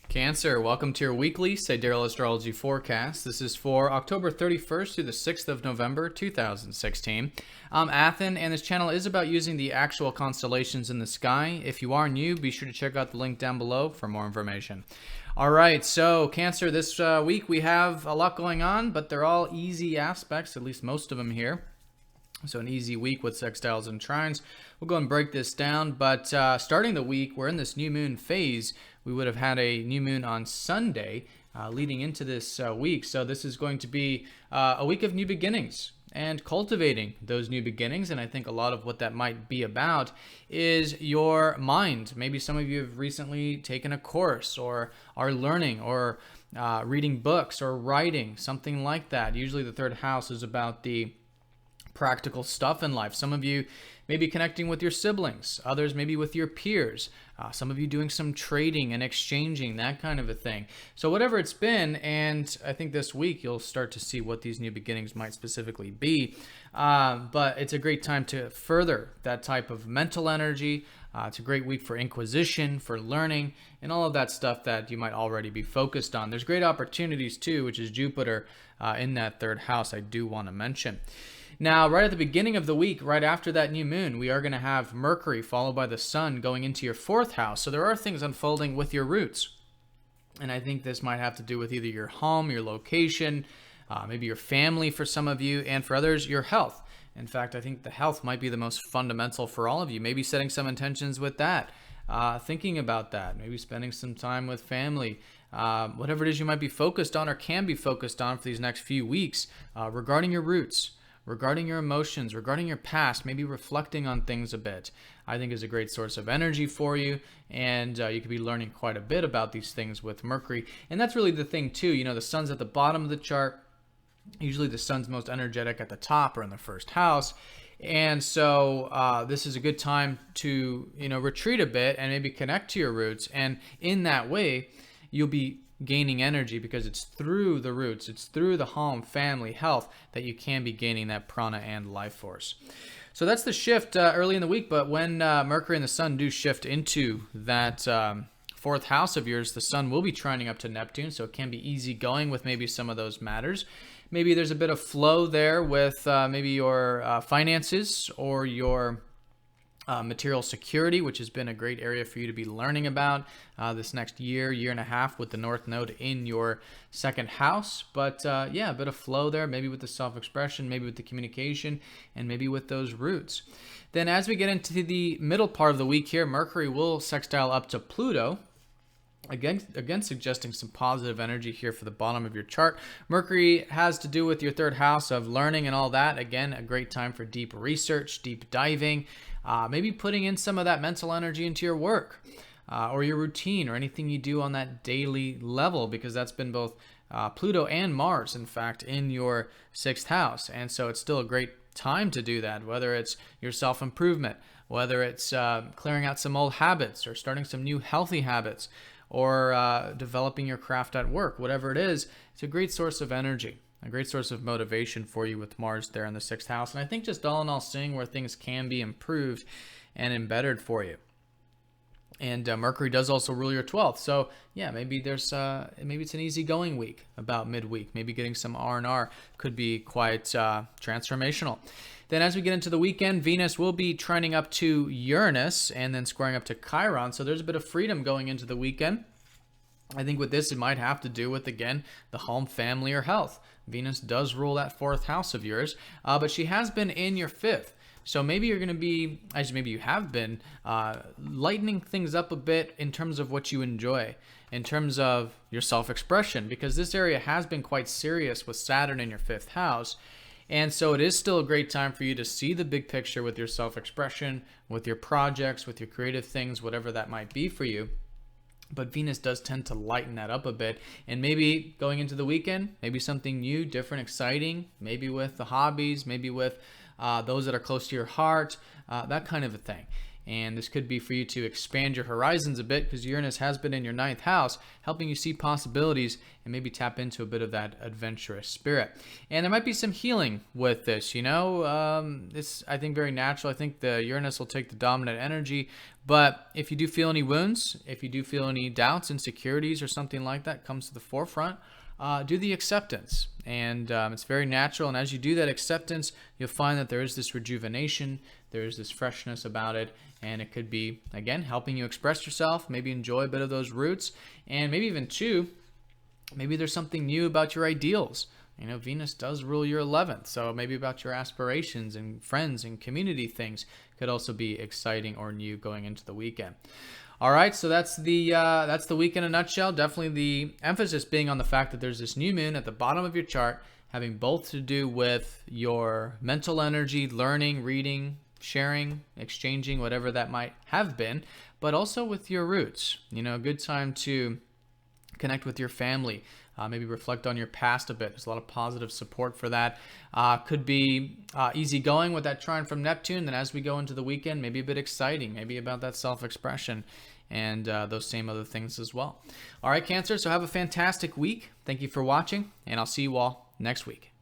Cancer, welcome to your weekly Sidereal Astrology forecast. This is for October 31st through the 6th of November, 2016. I'm Athen, and this channel is about using the actual constellations in the sky. If you are new, be sure to check out the link down below for more information. All right, so Cancer, this week we have a lot going on, but they're all easy aspects, at least most of them here. So an easy week with sextiles and trines. We'll go and break this down, but starting the week, we're in this new moon phase. We would have had a new moon on Sunday leading into this week. So this is going to be a week of new beginnings and cultivating those new beginnings. And I think a lot of what that might be about is your mind. Maybe some of you have recently taken a course or are learning or reading books or writing, something like that. Usually the third house is about the practical stuff in life. Some of you may be connecting with your siblings, others maybe with your peers, some of you doing some trading and exchanging, that kind of a thing. So whatever it's been, and I think this week you'll start to see what these new beginnings might specifically be, but it's a great time to further that type of mental energy. It's a great week for inquisition, for learning, and all of that stuff that you might already be focused on. There's great opportunities too, which is Jupiter in that third house I do want to mention. Now, right at the beginning of the week, right after that new moon, we are going to have Mercury followed by the Sun going into your fourth house. So there are things unfolding with your roots. And I think this might have to do with either your home, your location, maybe your family for some of you, and for others, your health. In fact, I think the health might be the most fundamental for all of you. Maybe setting some intentions with that, thinking about that, maybe spending some time with family, whatever it is you might be focused on or can be focused on for these next few weeks regarding your roots, regarding your emotions, regarding your past, maybe reflecting on things a bit, I think is a great source of energy for you. And you could be learning quite a bit about these things with Mercury. And that's really the thing too. You know, the sun's at the bottom of the chart. Usually the sun's most energetic at the top or in the first house. And so this is a good time to, retreat a bit and maybe connect to your roots. And in that way, you'll be gaining energy because it's through the roots, it's through the home, family, health that you can be gaining that prana and life force. So that's the shift early in the week. But when Mercury and the Sun do shift into that fourth house of yours, the Sun will be trining up to Neptune, so it can be easy going with maybe some of those matters. Maybe there's a bit of flow there with maybe your finances or your material security, which has been a great area for you to be learning about this next year and a half with the North Node in your second house. But yeah, a bit of flow there, maybe with the self-expression, maybe with the communication, and maybe with those roots. Then as we get into the middle part of the week here, Mercury will sextile up to Pluto. Again, suggesting some positive energy here for the bottom of your chart. Mercury has to do with your third house of learning and all that. Again, a great time for deep research, deep diving, maybe putting in some of that mental energy into your work or your routine or anything you do on that daily level, because that's been both Pluto and Mars, in fact, in your sixth house. And so it's still a great time to do that, whether it's your self-improvement, whether it's clearing out some old habits or starting some new healthy habits, or developing your craft at work, whatever it is. It's a great source of energy, a great source of motivation for you with Mars there in the sixth house. And I think just all in all, seeing where things can be improved and embedded for you. And Mercury does also rule your 12th. So yeah, maybe it's an easygoing week about midweek. Maybe getting some R&R could be quite transformational. Then as we get into the weekend, Venus will be trining up to Uranus and then squaring up to Chiron. So there's a bit of freedom going into the weekend. I think with this, it might have to do with, again, the home, family, or health. Venus does rule that fourth house of yours, but she has been in your fifth. So maybe you're going to be, as maybe you have been, lightening things up a bit in terms of what you enjoy, in terms of your self-expression, because this area has been quite serious with Saturn in your fifth house. And so it is still a great time for you to see the big picture with your self-expression, with your projects, with your creative things, whatever that might be for you. But Venus does tend to lighten that up a bit. And maybe going into the weekend, maybe something new, different, exciting, maybe with the hobbies, maybe with those that are close to your heart, that kind of a thing. And this could be for you to expand your horizons a bit, because Uranus has been in your ninth house, helping you see possibilities and maybe tap into a bit of that adventurous spirit. And there might be some healing with this, it's, I think, very natural. I think the Uranus will take the dominant energy, but if you do feel any wounds, if you do feel any doubts, insecurities, or something like that comes to the forefront, do the acceptance. And it's very natural. And as you do that acceptance, you'll find that there is this rejuvenation, there is this freshness about it. And it could be, again, helping you express yourself, maybe enjoy a bit of those roots. And maybe even two, maybe there's something new about your ideals. Venus does rule your 11th, so maybe about your aspirations and friends and community things could also be exciting or new going into the weekend. All right, so that's the week in a nutshell. Definitely the emphasis being on the fact that there's this new moon at the bottom of your chart, having both to do with your mental energy, learning, reading, sharing, exchanging, whatever that might have been, but also with your roots. A good time to connect with your family, maybe reflect on your past a bit. There's a lot of positive support for that. Could be easygoing with that trine from Neptune. Then as we go into the weekend, maybe a bit exciting, maybe about that self-expression and those same other things as well. All right, Cancer, so have a fantastic week. Thank you for watching, and I'll see you all next week.